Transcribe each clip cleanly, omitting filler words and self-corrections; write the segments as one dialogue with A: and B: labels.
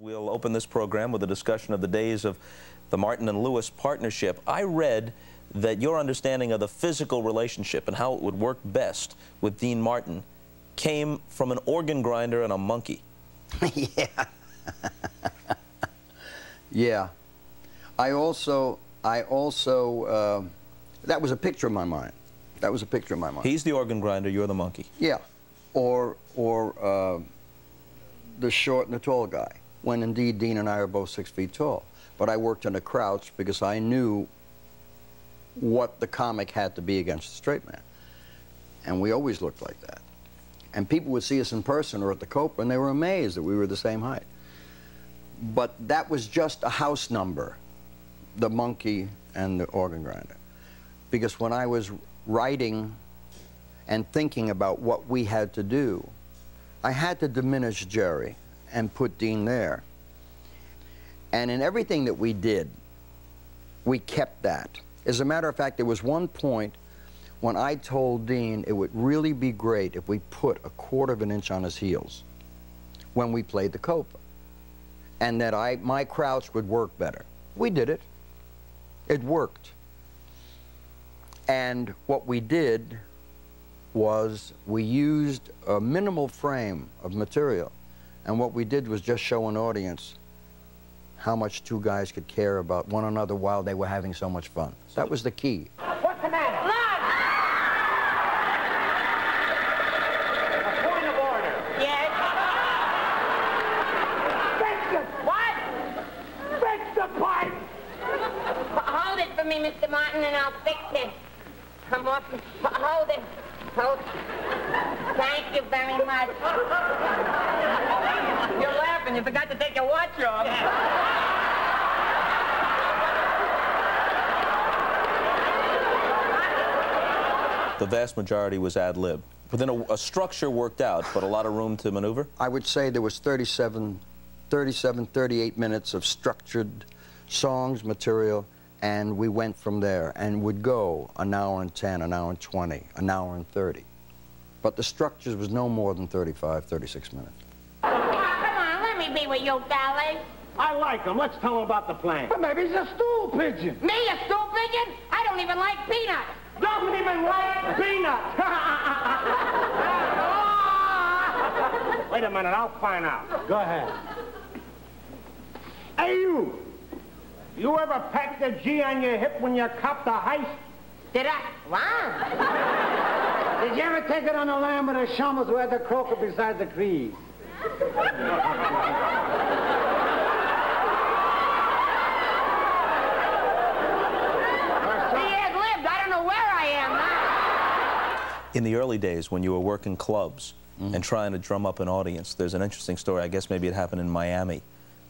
A: We'll open this program with a discussion of the days of the Martin and Lewis partnership. I read that your understanding of the physical relationship and how it would work best with Dean Martin came from an organ grinder and a monkey.
B: Yeah. Yeah. I also, that was a picture in my mind. That was a picture in my mind.
A: He's the organ grinder, you're the monkey.
B: Yeah. Or the short and the tall guy, when indeed Dean and I are both 6 feet tall. But I worked in a crouch because I knew what the comic had to be against the straight man. And we always looked like that. And people would see us in person or at the Copa, and they were amazed that we were the same height. But that was just a house number, the monkey and the organ grinder. Because when I was writing and thinking about what we had to do, I had to diminish Jerry and put Dean there. And in everything that we did, we kept that. As a matter of fact, there was one point when I told Dean it would really be great if we put a quarter of an inch on his heels when we played the Copa, and that my crouch would work better. We did it. It worked. And what we did was we used a minimal frame of material, and what we did was just show an audience how much two guys could care about one another while they were having so much fun. That was the key.
C: What's the matter? A point of order.
D: Yes?
C: Fix it!
D: What?
C: Fix the pipe!
D: Hold it for me, Mr. Martin, and I'll fix it. Come off. Hold it. Hold. Thank you very much. You're laughing. You forgot to take your watch off.
A: The vast majority was ad-lib. But then a structure worked out, but a lot of room to maneuver?
B: I would say there was 38 minutes of structured songs, material, and we went from there and would go an hour and 10, an hour and 20, an hour and 30. But the structures was no more than 35, 36 minutes.
D: Oh, come on, let me be with you, fellas.
C: I like him. Let's tell him about the plan. But maybe he's a stool pigeon.
D: Me, a stool pigeon? I don't even like peanuts.
C: Doesn't even like peanuts. Wait a minute, I'll find out. Go ahead. Hey, you. You ever packed a G on your hip when you copped a heist?
D: Did I? Wow.
C: Did you ever take it on the lamb of the Shambles who had the croaker beside the crease?
D: He has lived. I don't know where I am now.
A: In the early days, when you were working clubs and trying to drum up an audience, there's an interesting story. I guess maybe it happened in Miami.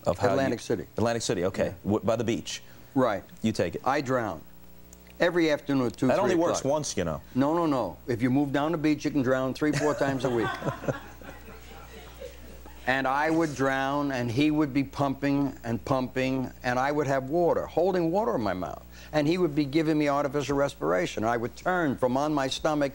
A: Of how
B: Atlantic City.
A: Atlantic City, okay. Yeah. By the beach.
B: Right.
A: You take it.
B: I drown. Every afternoon at 2,
A: That
B: 3
A: only works
B: o'clock.
A: once, you know.
B: No, no, no. If you move down the beach, you can drown 3, 4 times a week. And I would drown, and he would be pumping, and I would have water, holding water in my mouth. And he would be giving me artificial respiration. I would turn from on my stomach.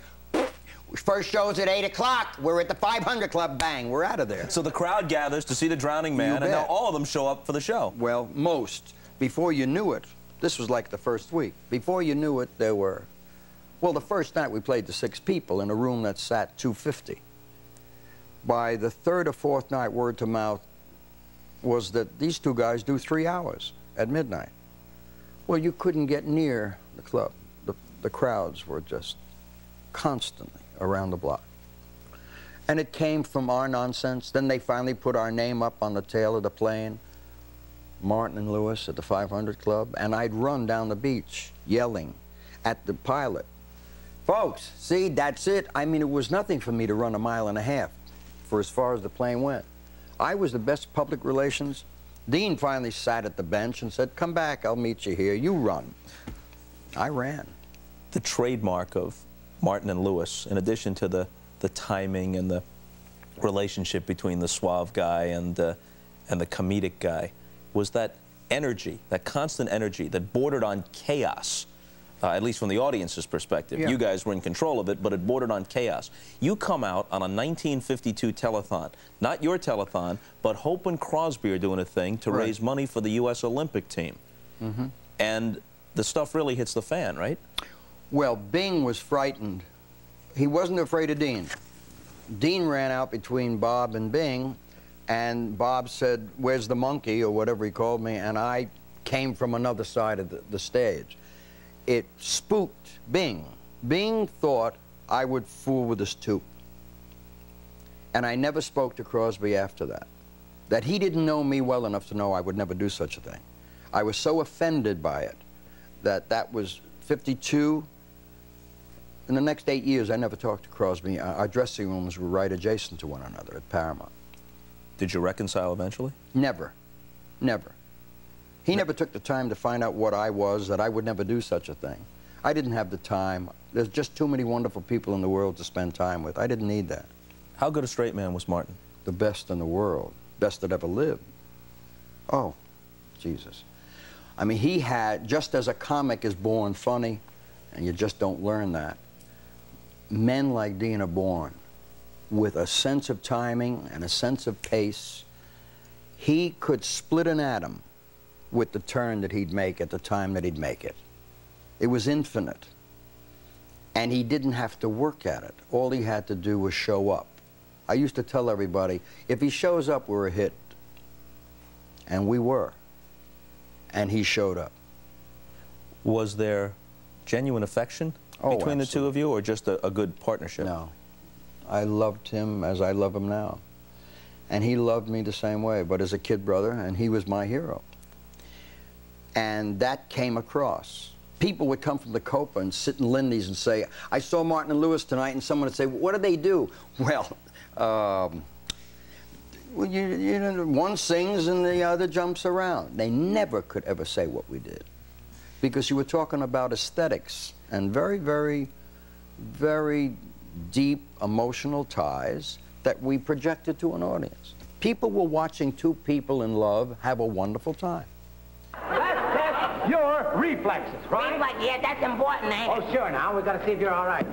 B: First show's at 8 o'clock. We're at the 500 Club. Bang, we're out of there.
A: So the crowd gathers to see the drowning man, and now all of them show up for the show.
B: Well, most. Before you knew it, this was like the first week. Before you knew it, there were, well, the first night we played to 6 people in a room that sat 250. By the 3rd or 4th night, word to mouth was that these two guys do 3 hours at midnight. Well, you couldn't get near the club. The crowds were just constantly around the block. And it came from our nonsense. Then they finally put our name up on the tail of the plane, Martin and Lewis at the 500 Club, and I'd run down the beach yelling at the pilot, "Folks, see, that's it." I mean, it was nothing for me to run 1.5 miles for as far as the plane went. I was the best public relations. Dean finally sat at the bench and said, "Come back, I'll meet you here. You run." I ran.
A: The trademark of Martin and Lewis, in addition to the timing and the relationship between the suave guy and the comedic guy, was that energy, that constant energy that bordered on chaos at least from the audience's perspective.
B: Yeah.
A: You guys were in control of it, but it bordered on chaos. You come out on a 1952 telethon, not your telethon, but Hope and Crosby are doing a thing to raise money for the U.S. Olympic team. And the stuff really hits the fan, right?
B: Well, Bing was frightened. He wasn't afraid of Dean. Dean ran out between Bob and Bing, and Bob said, "Where's the monkey?" or whatever he called me, and I came from another side of the stage. It spooked Bing. Bing thought I would fool with his tooth. And I never spoke to Crosby after that. That he didn't know me well enough to know I would never do such a thing. I was so offended by it that was 52. In the next 8 years, I never talked to Crosby. Our dressing rooms were right adjacent to one another at Paramount.
A: Did you reconcile eventually?
B: Never. Never. He never took the time to find out what I was, that I would never do such a thing. I didn't have the time. There's just too many wonderful people in the world to spend time with. I didn't need that.
A: How good a straight man was Martin?
B: The best in the world. Best that ever lived. Oh, Jesus. I mean, he had, just as a comic is born funny, and you just don't learn that, men like Dean are born with a sense of timing and a sense of pace. He could split an atom with the turn that he'd make at the time that he'd make it. It was infinite. And he didn't have to work at it. All he had to do was show up. I used to tell everybody, if he shows up, we're a hit. And we were. And he showed up.
A: Was there genuine affection between the two of you, or just a good partnership?
B: No. I loved him as I love him now. And he loved me the same way, but as a kid brother, and he was my hero. And that came across. People would come from the Copa and sit in Lindy's and say, "I saw Martin and Lewis tonight," and someone would say, "What did they do?" Well, you know, one sings and the other jumps around. They never could ever say what we did, because you were talking about aesthetics and very, very, very deep emotional ties that we projected to an audience. People were watching two people in love have a wonderful time.
C: Let's test your reflexes, right?
D: Reflex, yeah, that's important, eh?
C: Oh, sure, now. We got to see if you're all right.